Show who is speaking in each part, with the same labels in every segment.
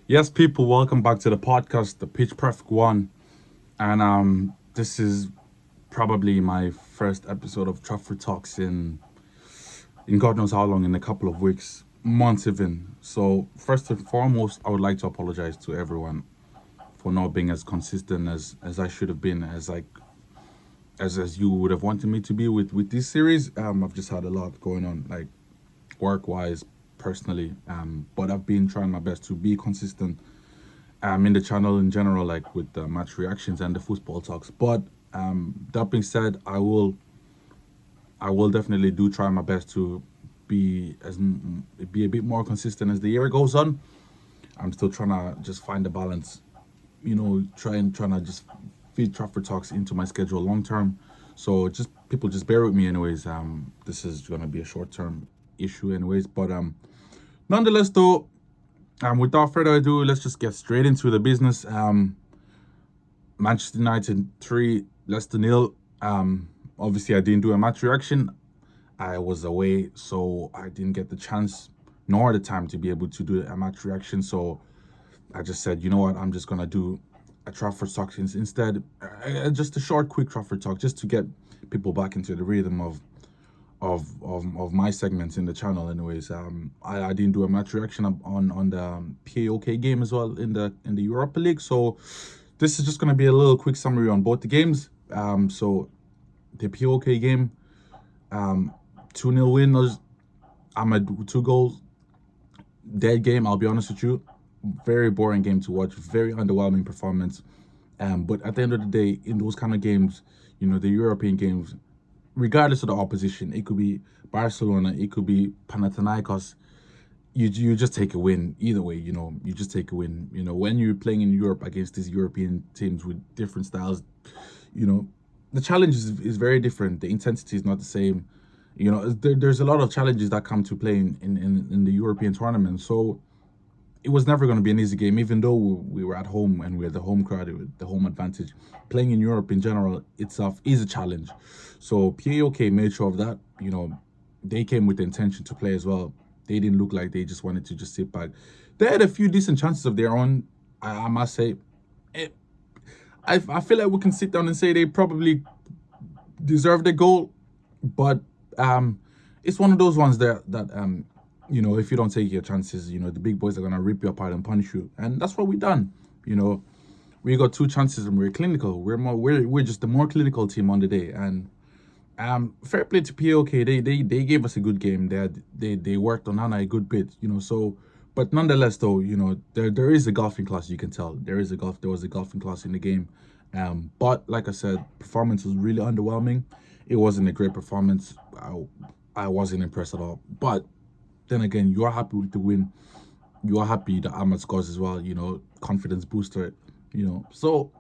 Speaker 1: Yes, people, welcome back to the podcast, the Pitch Perfect one. And this is probably my first episode of Trafford Talks in God knows how long, in a couple of weeks, months even. So first and foremost, I would like to apologize to everyone for not being as consistent as I should have been, as you would have wanted me to be with this series. I've just had a lot going on, like work wise, personally. But I've been trying my best to be consistent in the channel in general, like with the match reactions and the football talks. But that being said, I will definitely do try my best to be as be a bit more consistent as the year goes on. I'm still trying to just find the balance, trying to just feed Trafford talks into my schedule long term. So just people just bear with me, anyways. This is gonna be a short term issue, anyways. But nonetheless, though, without further ado, let's just get straight into the business. Manchester United 3, Leicester nil. Obviously, I didn't do a match reaction. I was away, so I didn't get the chance nor the time to be able to do a match reaction. So I just said, you know what, I'm just gonna do a Trafford talk instead. Just a short, quick Trafford talk, just to get people back into the rhythm of my segments in the channel. Anyways, I didn't do a match reaction on the Paok game as well in the Europa League. So this is just gonna be a little quick summary on both the games. So the Paok game, 2-0 win. I'm at 2 goals. Dead game, I'll be honest with you. Very boring game to watch. Very underwhelming performance. But at the end of the day, in those kind of games, the European games, regardless of the opposition, it could be Barcelona, it could be Panathinaikos. You just take a win either way. You just take a win. When you're playing in Europe against these European teams with different styles, you know, the challenge is very different. The intensity is not the same. There's a lot of challenges that come to play in the European tournament. So it was never going to be an easy game, even though we were at home and we had the home crowd with the home advantage. Playing in Europe in general itself is a challenge. So PAOK made sure of that. They came with the intention to play as well. They didn't look like they just wanted to just sit back. They had a few decent chances of their own, I must say. It, I feel like we can sit down and say they probably deserved a goal, but it's one of those ones if you don't take your chances, the big boys are gonna rip you apart and punish you, and that's what we done. You know, we got two chances and we're clinical. We're just the more clinical team on the day, and fair play to POK. They gave us a good game. They worked on Hana a good bit. So. But nonetheless, though, there is a golfing class. You can tell there was a golfing class in the game. But like I said, performance was really underwhelming. It wasn't a great performance. I wasn't impressed at all. But then again, you are happy with the win. You are happy that Ahmad scores as well. Confidence booster. So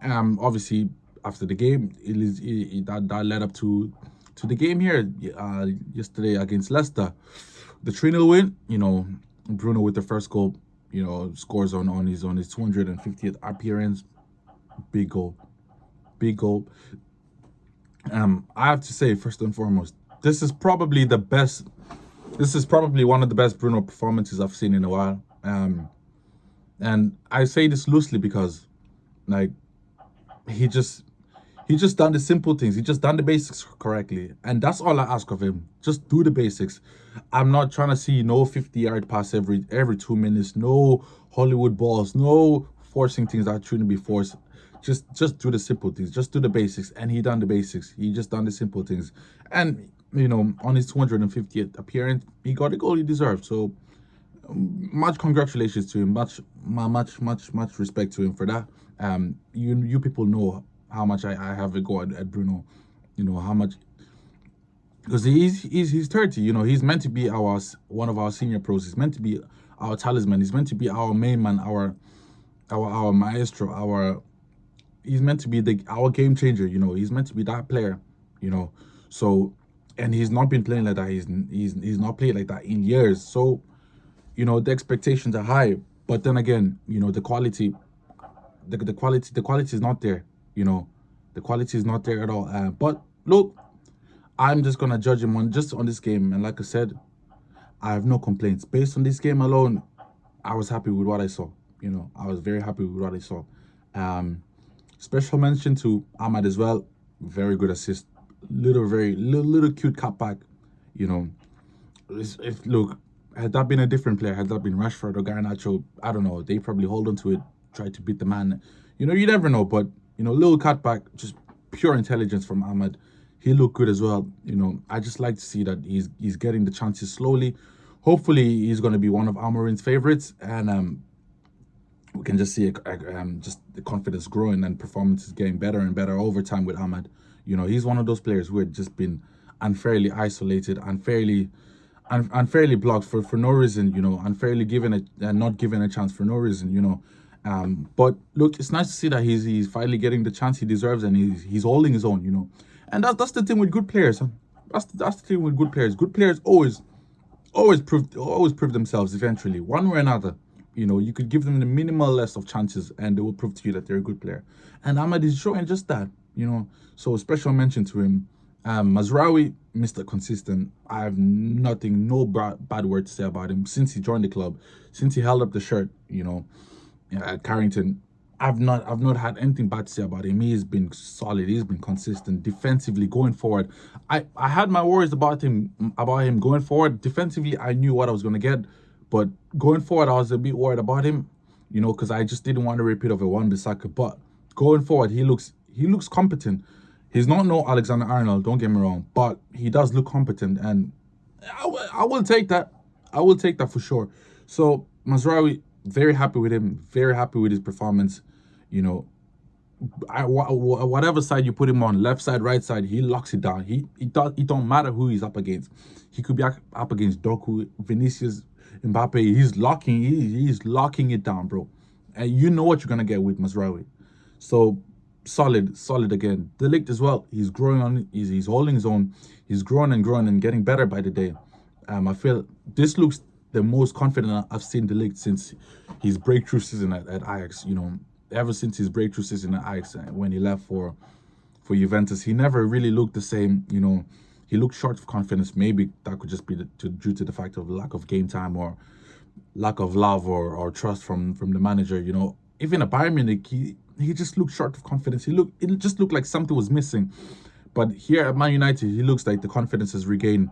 Speaker 1: obviously after the game, that led up to the game here yesterday against Leicester. The 3-0 win. Bruno with the first goal. Scores on his 250th appearance. Big goal, big goal. I have to say, first and foremost, this is probably the best. This is probably one of the best Bruno performances I've seen in a while. And I say this loosely because, like, he just he just done the simple things. He just done the basics correctly, and that's all I ask of him. Just do the basics. I'm not trying to see no 50-yard pass every 2 minutes. No Hollywood balls. No forcing things that shouldn't be forced. Just do the simple things. Just do the basics, and he done the basics. He just done the simple things, and on his 250th appearance, he got the goal he deserved. So much congratulations to him. Much respect to him for that. You people know how much I have a go at Bruno. How much, because he's 30. He's meant to be one of our senior pros. He's meant to be our talisman. He's meant to be our main man, our maestro. He's meant to be our game changer. He's meant to be that player. So, and he's not been playing like that. He's not played like that in years. So, the expectations are high, but then again, the quality, the quality is not there. The quality is not there at all. But look, I'm just gonna judge him on this game, and like I said, I have no complaints based on this game alone. I was happy with what I saw. I was very happy with what I saw. Um, Special mention to Ahmad as well. Very good assist. Little cute cutback. You know, if look, had that been a different player, had that been Rashford or Garnacho, I don't know. They probably hold on to it, try to beat the man. You never know. But little cutback, just pure intelligence from Ahmad. He looked good as well. I just like to see that he's getting the chances slowly. Hopefully, he's going to be one of Amorim's favorites, and we can just see just the confidence growing and performances getting better and better over time with Ahmad. He's one of those players who had just been unfairly isolated, unfairly blocked for no reason. Unfairly given not given a chance for no reason. But look, it's nice to see that he's finally getting the chance he deserves, and he's holding his own. And that's the thing with good players. Huh? That's the thing with good players. Good players always prove themselves eventually, one way or another. You could give them the minimal less of chances, and they will prove to you that they're a good player. And Ahmad is showing just that. So special mention to him. Mazraoui, Mr. Consistent. I have no bad word to say about him since he joined the club, since he held up the shirt. At Carrington. I've not had anything bad to say about him. He's been solid. He's been consistent defensively going forward. I had my worries about him going forward. Defensively, I knew what I was going to get, but going forward, I was a bit worried about him. Because I just didn't want a repeat of a Wan-Bissaka. But going forward, he looks competent. He's not no Alexander-Arnold. Don't get me wrong, but he does look competent, and I will take that. I will take that for sure. So Mazraoui, very happy with him. Very happy with his performance. Whatever side you put him on, left side, right side, he locks it down. It don't matter who he's up against. He could be up against Doku, Vinicius, Mbappe. He's locking it down, bro. And you know what you're gonna get with Mazraoui. So solid again. De Ligt as well. He's growing on. He's holding his own. He's growing and getting better by the day. I feel this looks the most confident I've seen De Ligt since his breakthrough season at Ajax. Ever since his breakthrough season at Ajax, when he left for Juventus, he never really looked the same. He looked short of confidence. Maybe that could just be due to the fact of lack of game time or lack of love or trust from the manager. Even at Bayern Munich, he just looked short of confidence. It just looked like something was missing. But here at Man United, he looks like the confidence has regained.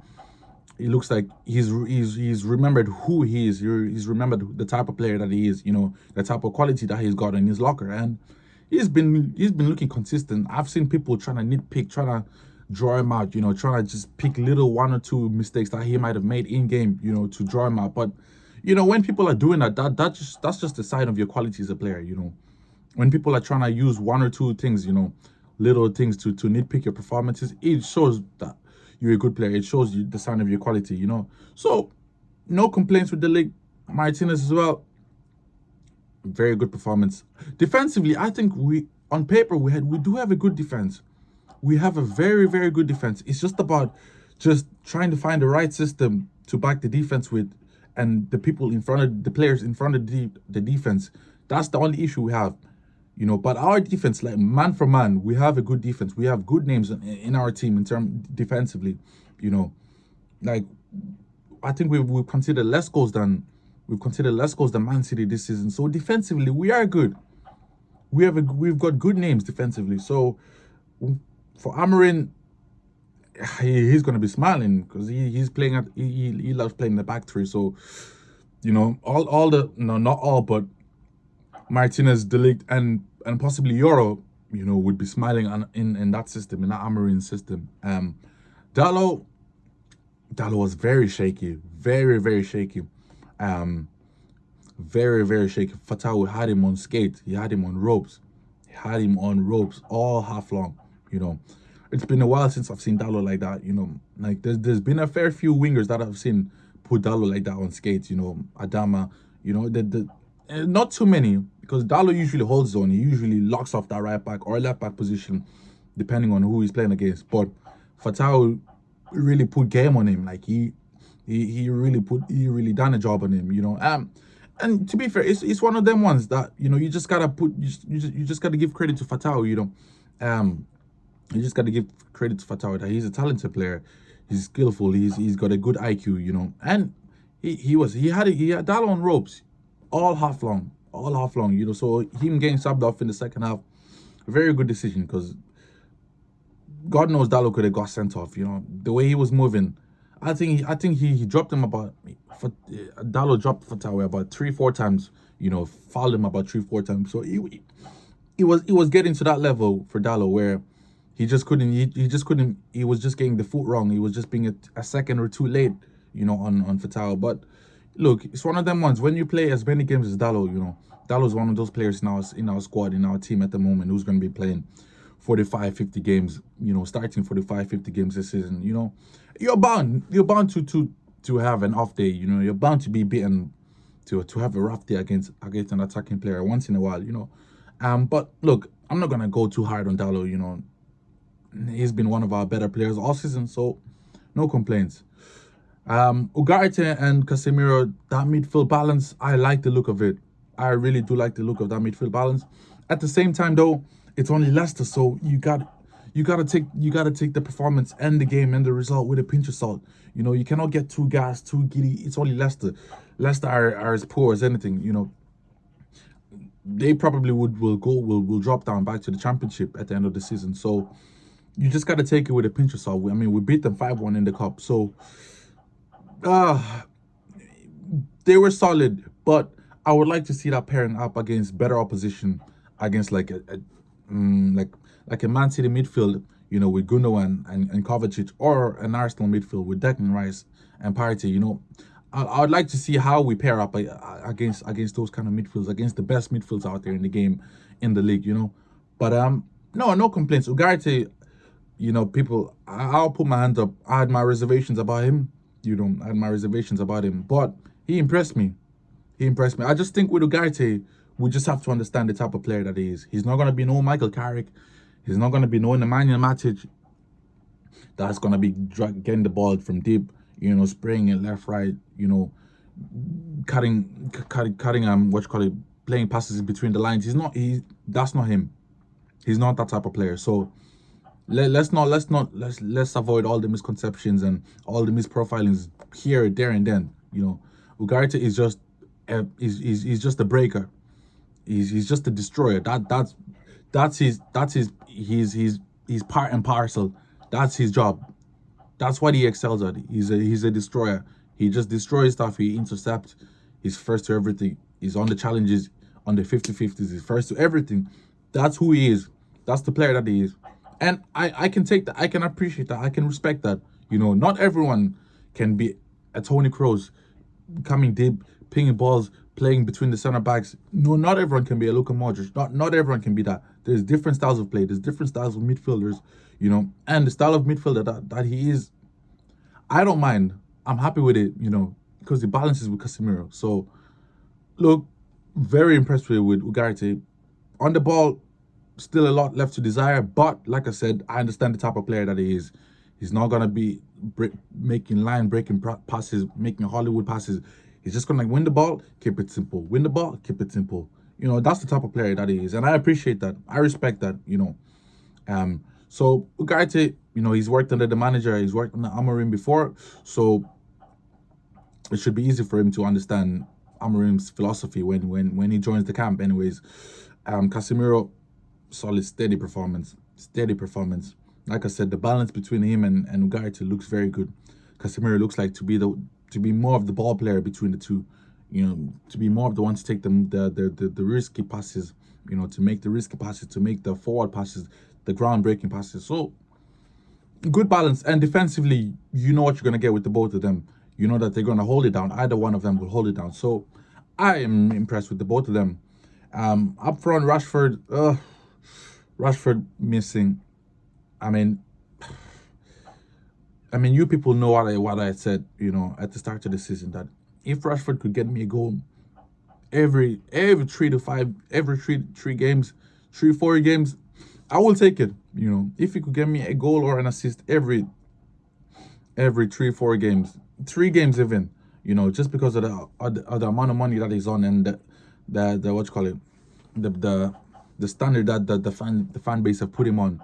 Speaker 1: He looks like he's remembered who he is. He's remembered the type of player that he is. The type of quality that he's got in his locker, and he's been looking consistent. I've seen people trying to nitpick, trying to draw him out. Trying to just pick little one or two mistakes that he might have made in game. To draw him out. But when people are doing that's just a sign of your quality as a player. When people are trying to use one or two things, little things to nitpick your performances, it shows that you're a good player. It shows you the sign of your quality, So, no complaints with the league. Martinez as well. Very good performance. Defensively, I think on paper, we do have a good defense. We have a very, very good defense. It's just about just trying to find the right system to back the defense with, and the people in front of the players in front of the defense. That's the only issue we have. But our defense, like man for man, we have a good defense. We have good names in our team in terms defensively. Like I think we've considered less goals than Man City this season. So defensively, we are good. We've got good names defensively. So for Amorim, he's gonna be smiling because he's playing at he loves playing the back three. So all the not all but Martinez, De Ligt, and possibly Euro, would be smiling in that system, in that Amorim system. Dalot was very shaky, very, very shaky. Very, very shaky. Fatau had him on skate. He had him on ropes. All half long. It's been a while since I've seen Dalot like that. Like there's been a fair few wingers that I've seen put Dalot like that on skates. Adama. Not too many, because Dalot usually holds zone. He usually locks off that right back or left back position, depending on who he's playing against. But Fatau really put game on him. Like he really done a job on him. And to be fair, it's one of them ones that you just gotta you just gotta give credit to Fatau. You just gotta give credit to Fatau that he's a talented player. He's skillful. He's got a good IQ. And he had Dalot on ropes all half long. You know, so him getting subbed off in the second half, very good decision because God knows Dallo could have got sent off. You know, the way he was moving, I think he dropped him about for Dallo dropped Fatawi about 3-4 times. You know, fouled him about 3-4 times. So he was getting to that level for Dallo where he just couldn't he just couldn't he was just getting the foot wrong. He was just being a second or two late, you know, on Fatao. But look, it's one of them ones when you play as many games as Dallo, you know, Dallo's one of those players in our squad, in our team at the moment who's going to be playing 45, 50 games, you know, starting 45, 50 games this season. You know, you're bound to have an off day. You know, you're bound to be beaten, to have a rough day against an attacking player once in a while. You know, but look, I'm not gonna go too hard on Dallo. You know, he's been one of our better players all season, so no complaints. Ugarte and Casemiro, that midfield balance, I like the look of it. I really do like the look of that midfield balance. At the same time, though, it's only Leicester, so you gotta take the performance and the game and the result with a pinch of salt. You know, you cannot get too gassed, too giddy. It's only Leicester. Leicester are as poor as anything. You know, they probably will drop down back to the Championship at the end of the season. So you just got to take it with a pinch of salt. I mean, we beat them 5-1 in the cup, so they were solid. But I would like to see that pairing up against better opposition, against like a Man City midfield, you know, with Gundogan and Kovacic, or an Arsenal midfield with Declan Rice and Partey. You know, I would like to see how we pair up against those kind of midfields, against the best midfields out there in the game, in the league. You know, but no complaints. Ugarte, you know, people, I'll put my hands up. I had my reservations about him. You know, I had my reservations about him, but he impressed me. He impressed me. I just think with Ugarte, we just have to understand the type of player that he is. He's not going to be no Michael Carrick. He's not going to be no Nemanja Matic that's going to be getting the ball from deep, you know, spraying it left, right, you know, cutting what you call it, playing passes in between the lines. That's not him. He's not that type of player. So let's avoid all the misconceptions and all the misprofilings here, there, and then. You know, Ugarte is just he's just a breaker. He's just a destroyer. That's his part and parcel. That's his job. That's what he excels at. He's a destroyer. He just destroys stuff. He intercepts. He's first to everything. He's on the challenges, on the 50-50s. He's first to everything. That's who he is. That's the player that he is. And I can take that. I can appreciate that. I can respect that. You know, not everyone can be a Toni Kroos, coming deep, pinging balls, playing between the center backs. No, not everyone can be a Luka Modric. Not everyone can be that. There's different styles of play. There's different styles of midfielders, you know. And the style of midfielder that he is, I don't mind. I'm happy with it, you know, because it balances with Casemiro. So, look, very impressed with Ugarte. On the ball, still a lot left to desire. But, like I said, I understand the type of player that he is. He's not going to be making line-breaking passes, making Hollywood passes. He's just going to win the ball, keep it simple. Win the ball, keep it simple. You know, that's the type of player that he is. And I appreciate that. I respect that, you know. So, Ugarte, you know, he's worked under the manager. He's worked under Amorim before. So, it should be easy for him to understand Amorim's philosophy when he joins the camp anyways. Casemiro, solid, steady performance. Like I said, the balance between him and Ugarte looks very good. Casemiro looks like to be more of the ball player between the two, you know, to be more of the one to take the risky passes, you know, to make the risky passes, to make the forward passes, the ground-breaking passes. So, good balance. And defensively, you know what you're going to get with the both of them. You know that they're going to hold it down. Either one of them will hold it down. So, I am impressed with the both of them. Up front, Rashford missing. I mean, you people know what I said, you know, at the start of the season, that if Rashford could get me a goal every 3 to 5, every three games, 4 games, I will take it. You know, if he could get me a goal or an assist every 3-4 games, 3 games even, you know, just because of the amount of money that he's on, and the what you call it, the standard that the fan base have put him on.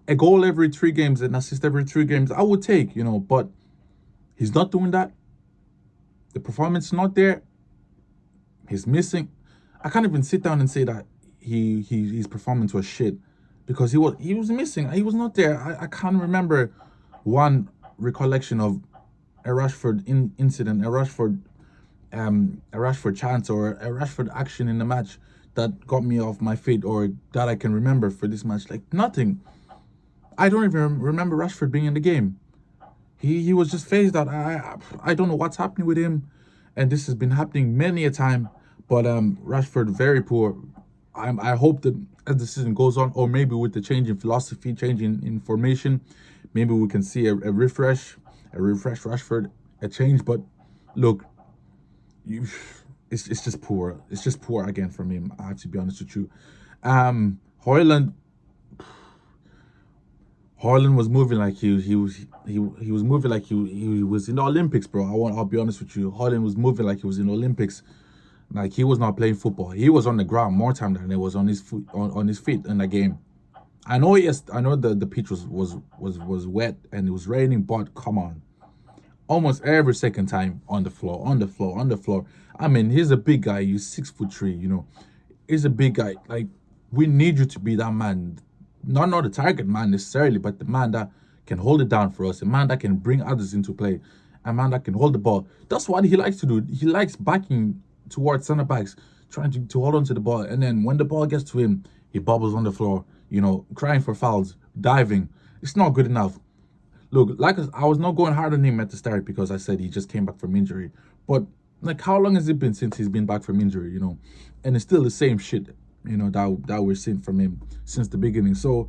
Speaker 1: A goal every 3 games, an assist every 3 games, I would take, you know, but he's not doing that. The performance is not there. He's missing. I can't even sit down and say that he's performing to a shit because he was missing. He was not there. I can't remember one recollection of a Rashford incident, a Rashford chance or a Rashford action in the match that got me off my feet or that I can remember for this match. Like nothing. I don't even remember Rashford being in the game. He was just phased out. I don't know what's happening with him, and this has been happening many a time. But Rashford very poor. I hope that as the season goes on, or maybe with the change in philosophy, change in formation, maybe we can see a refresh, Rashford, a change. But look, you, it's just poor. It's just poor again from him. I have to be honest with you. Hoyland. Harlan was moving like he was moving like he was in the Olympics, bro. I'll be honest with you. Harlan was moving like he was in the Olympics. Like he was not playing football. He was on the ground more time than it was on his foot on his feet in the game. I know yes, I know the pitch was wet and it was raining, but come on. Almost every second time on the floor, on the floor, on the floor. I mean, he's a big guy. He's 6'3", you know. He's a big guy. Like, we need you to be that man. Not the target man necessarily, but the man that can hold it down for us, a man that can bring others into play, a man that can hold the ball. That's what he likes to do. He likes backing towards center backs, trying to hold on to the ball. And then when the ball gets to him, he bobbles on the floor, you know, crying for fouls, diving. It's not good enough. Look, like I was not going hard on him at the start because I said he just came back from injury. But like, how long has it been since he's been back from injury? You know, and it's still the same shit. You know that we're seeing from him since the beginning. So,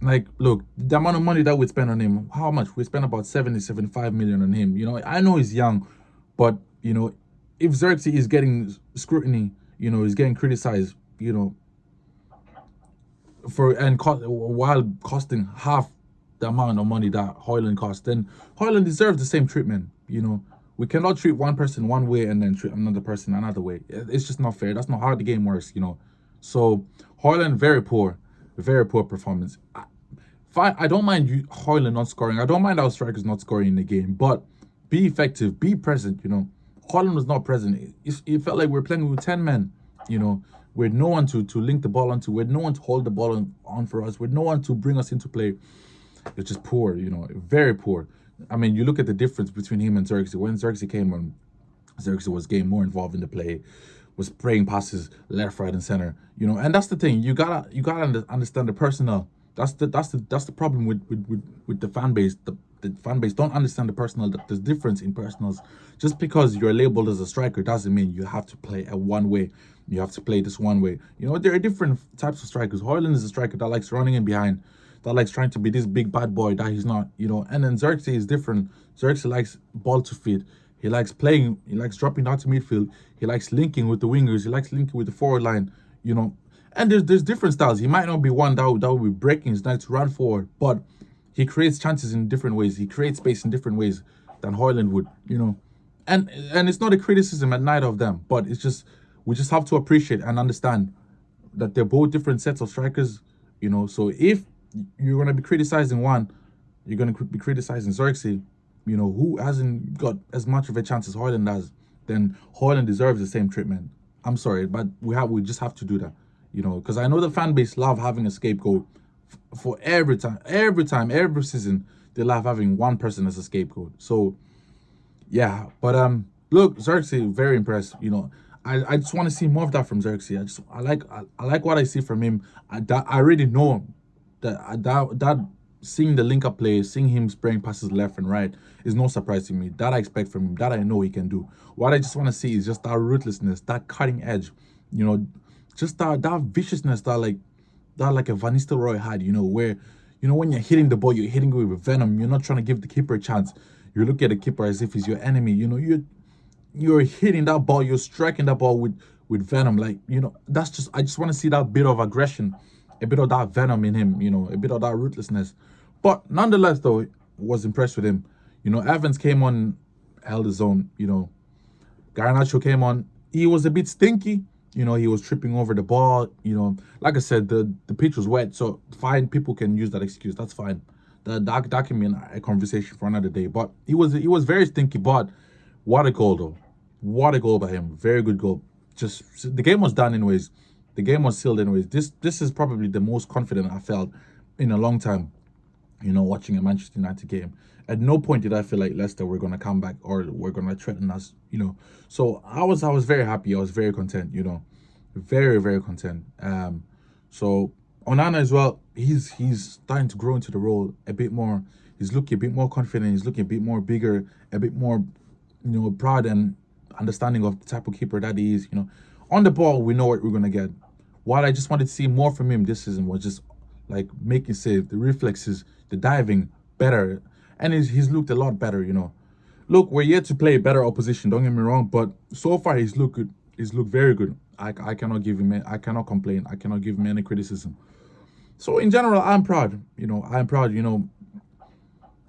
Speaker 1: like, look, the amount of money that we spend on him, how much? We spent about 75 million on him. You know, I know he's young, but you know, if Xerxes is getting scrutiny, you know, he's getting criticized, you know, while costing half the amount of money that Hoyland cost, then Hoyland deserves the same treatment. You know, we cannot treat one person one way and then treat another person another way. It's just not fair. That's not how the game works. You know, so Hoyland very poor performance. Fine, I don't mind you Hoyland not scoring. I don't mind our strikers not scoring in the game, but be effective, be present. You know, Hoyland was not present. It felt like we were playing with 10 men. You know, with no one to link the ball onto, with no one to hold the ball on for us, with no one to bring us into play. It's just poor, you know, very poor. I mean, you look at the difference between him and Xerxes. When Xerxes came on, Xerxes was getting more involved in the play, was spraying passes left, right, and center. You know, and that's the thing. You gotta understand the personnel. That's the problem with the fan base. The fan base don't understand the personnel. There's difference in personals. Just because you're labeled as a striker doesn't mean you have to play a one way. You have to play this one way. You know, there are different types of strikers. Hoyland is a striker that likes running in behind, that likes trying to be this big bad boy that he's not, you know. And then Xerxes is different. Xerxes likes ball to feet. He likes playing. He likes dropping down to midfield. He likes linking with the wingers. He likes linking with the forward line, you know. And there's different styles. He might not be one that will be breaking his neck to run forward, but he creates chances in different ways. He creates space in different ways than Hoyland would, you know. And it's not a criticism at neither of them, but it's just we just have to appreciate and understand that they're both different sets of strikers, you know. So if you're gonna be criticizing one, you're gonna be criticizing Xerxes, you know, who hasn't got as much of a chance as Hoyland has, then Hoyland deserves the same treatment. I'm sorry, but we just have to do that, you know, because I know the fan base love having a scapegoat for every every season. They love having one person as a scapegoat. So yeah, but look, Xerxes very impressed. You know, I just want to see more of that from Xerxes. I like what I see from him. I already know that seeing the link up play, seeing him spraying passes left and right is no surprise to me. That I expect from him. That I know he can do. What I just want to see is just that ruthlessness, that cutting edge. You know, just that viciousness that like a Van Nistelrooy had. You know, where you know when you're hitting the ball, you're hitting it with venom. You're not trying to give the keeper a chance. You look at the keeper as if he's your enemy. You know, you're hitting that ball, you're striking that ball with venom. Like, you know, I just want to see that bit of aggression, a bit of that venom in him, you know, a bit of that ruthlessness. But nonetheless, though, was impressed with him. You know, Evans came on, held his own, you know. Garnacho came on, he was a bit stinky. You know, he was tripping over the ball. You know, like I said, the pitch was wet, so fine, people can use that excuse. That's fine. That can be a conversation for another day. But he was very stinky. But what a goal though! What a goal by him! Very good goal. just the game was done anyways. The game was sealed anyways. This is probably the most confident I felt in a long time. Watching a Manchester United game. At no point did I feel like Leicester were gonna come back or were gonna threaten us. So I was very happy. I was very content. Very very content. So Onana as well. He's starting to grow into the role a bit more. He's looking a bit more confident. He's looking a bit more bigger, a bit more, proud and understanding of the type of keeper that he is. On the ball, we know what we're gonna get. What I just wanted to see more from him this season was just like making save, the reflexes, the diving better, and he's looked a lot better. Look, we're yet to play better opposition. Don't get me wrong, but so far he's looked good. He's looked very good. I cannot give him. I cannot complain. I cannot give him any criticism. So in general, I'm proud. I'm proud.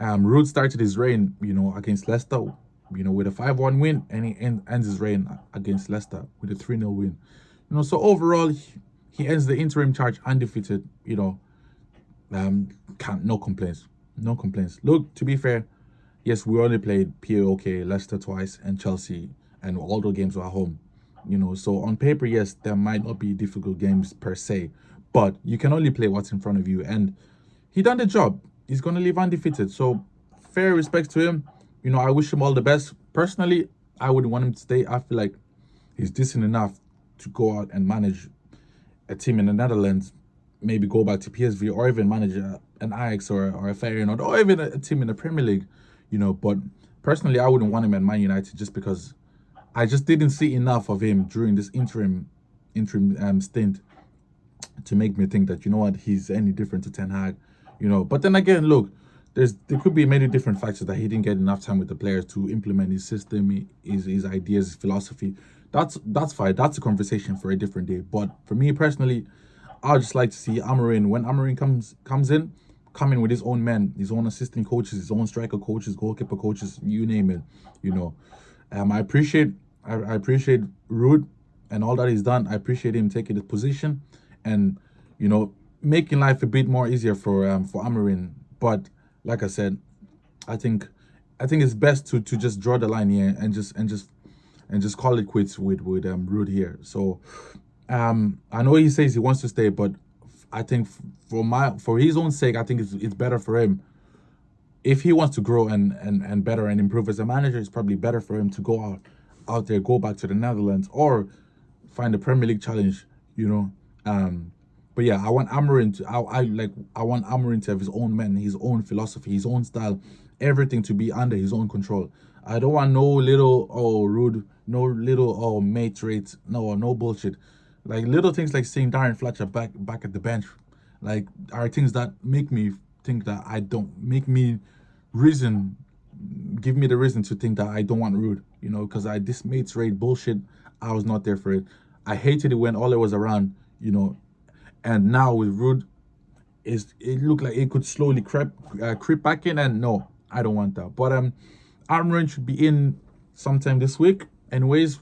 Speaker 1: Ruud started his reign, against Leicester, with a 5-1 win, and he ends his reign against Leicester with a 3-0 win. So overall, he ends the interim charge undefeated. Can't no complaints, no complaints. Look, to be fair, yes, we only played Paok, Leicester twice, and Chelsea, and all the games were at home. So on paper, yes, there might not be difficult games per se, but you can only play what's in front of you, and he done the job. He's gonna leave undefeated. So fair respect to him. I wish him all the best. Personally, I wouldn't want him to stay. I feel like he's decent enough to go out and manage a team in the Netherlands, maybe go back to PSV or even manage an Ajax or a Feyenoord or even a team in the Premier League. But personally, I wouldn't want him at Man United just because I just didn't see enough of him during this interim stint to make me think that he's any different to Ten Hag. But then again, look, there could be many different factors that he didn't get enough time with the players to implement his system, his ideas, his philosophy. That's fine. That's a conversation for a different day. But for me personally, I'd just like to see Amorim, when Amorim comes in, come in with his own men, his own assistant coaches, his own striker coaches, goalkeeper coaches, you name it. I appreciate Ruud and all that he's done. I appreciate him taking his position and making life a bit more easier for Amorim. But like I said, I think it's best to just draw the line here and just call it quits with Ruud here. So I know he says he wants to stay, but I think for his own sake, I think it's better for him. If he wants to grow and better and improve as a manager, it's probably better for him to go out there, go back to the Netherlands or find a Premier League challenge, But yeah, I want Amorim to I want Amorim to have his own men, his own philosophy, his own style, everything to be under his own control. I don't want no little Ruud, no little mate rates, no bullshit. Like little things like seeing Darren Fletcher back at the bench, like are things that make me think that I don't make me reason give me the reason to think that I don't want Ruud, because this mates rate bullshit, I was not there for it. I hated it when Ole was around, and now with Ruud, it looked like it could slowly creep back in, and no, I don't want that. But Amorim should be in sometime this week. Anyways,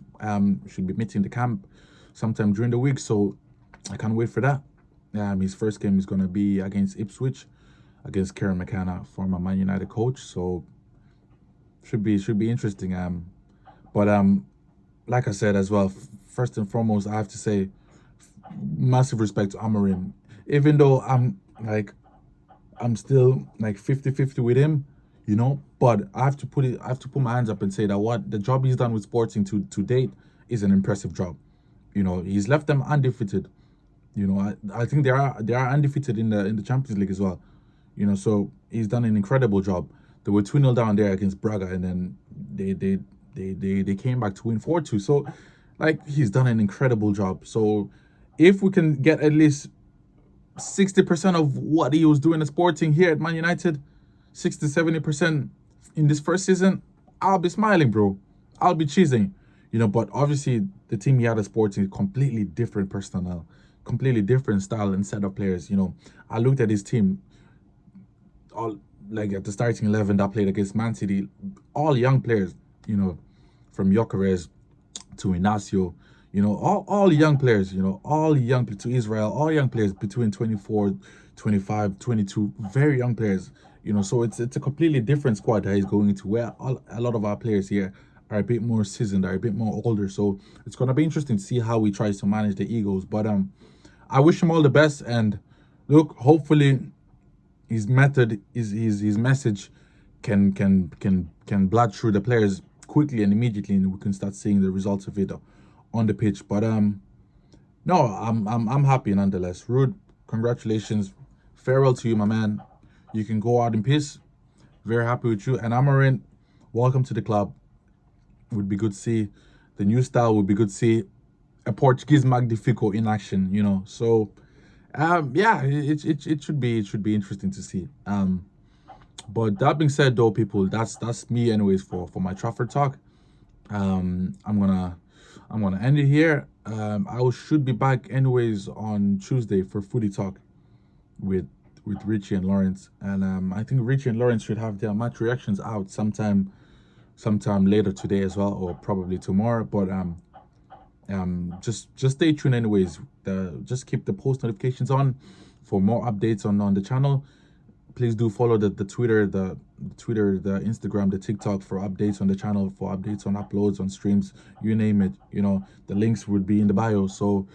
Speaker 1: should be meeting the camp sometime during the week, so I can't wait for that. His first game is gonna be against Ipswich, against Kieran McKenna, former Man United coach. So should be interesting. But like I said as well, first and foremost, I have to say massive respect to Amorim. Even though I'm still like 50-50 with him, but I have to put my hands up and say that what the job he's done with Sporting to date is an impressive job. He's left them undefeated. I think they are undefeated in the Champions League as well. So he's done an incredible job. They were 2-0 down there against Braga, and then they came back to win 4-2. So he's done an incredible job. So if we can get at least 60% of what he was doing at Sporting here at Man United, 60-70% in this first season, I'll be smiling, bro. I'll be cheesing. But obviously the team he had at Sporting is completely different personnel, completely different style and set of players. I looked at his team, all at the starting 11 that played against Man City, all young players, from Gyökeres to Inacio, all young players, all young to Israel, all young players between 24, 25, 22, very young players, so it's a completely different squad that he's going into, where a lot of our players here are a bit more seasoned, are a bit more older. So it's gonna be interesting to see how he tries to manage the egos. But I wish him all the best, and look, hopefully his method his message can blood through the players quickly and immediately, and we can start seeing the results of it on the pitch. But no, I'm happy nonetheless. Ruud, congratulations, farewell to you, my man. You can go out in peace. Very happy with you. And Amorim, welcome to the club. Would be good to see the new style. Would be good to see a Portuguese Magnifico in action. So yeah, it should be interesting to see. But that being said, though, people, that's me, anyways, for my Trafford talk. I'm gonna end it here. Should be back anyways on Tuesday for Footy Talk with Richie and Lawrence, and I think Richie and Lawrence should have their match reactions out sometime later today as well, or probably tomorrow. But just stay tuned anyways. Just keep the post notifications on for more updates on the channel. Please do follow the Twitter, the Instagram, the TikTok for updates on the channel, for updates on uploads, on streams, you name it. The links would be in the bio. So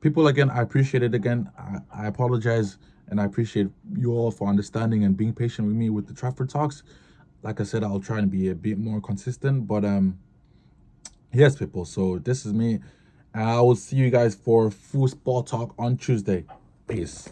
Speaker 1: people, again, I appreciate it. Again, I apologize, and I appreciate you all for understanding and being patient with me with the Trafford talks. Like I said, I'll try and be a bit more consistent, but yes, people. So this is me. I will see you guys for Full Sport Talk on Tuesday. Peace.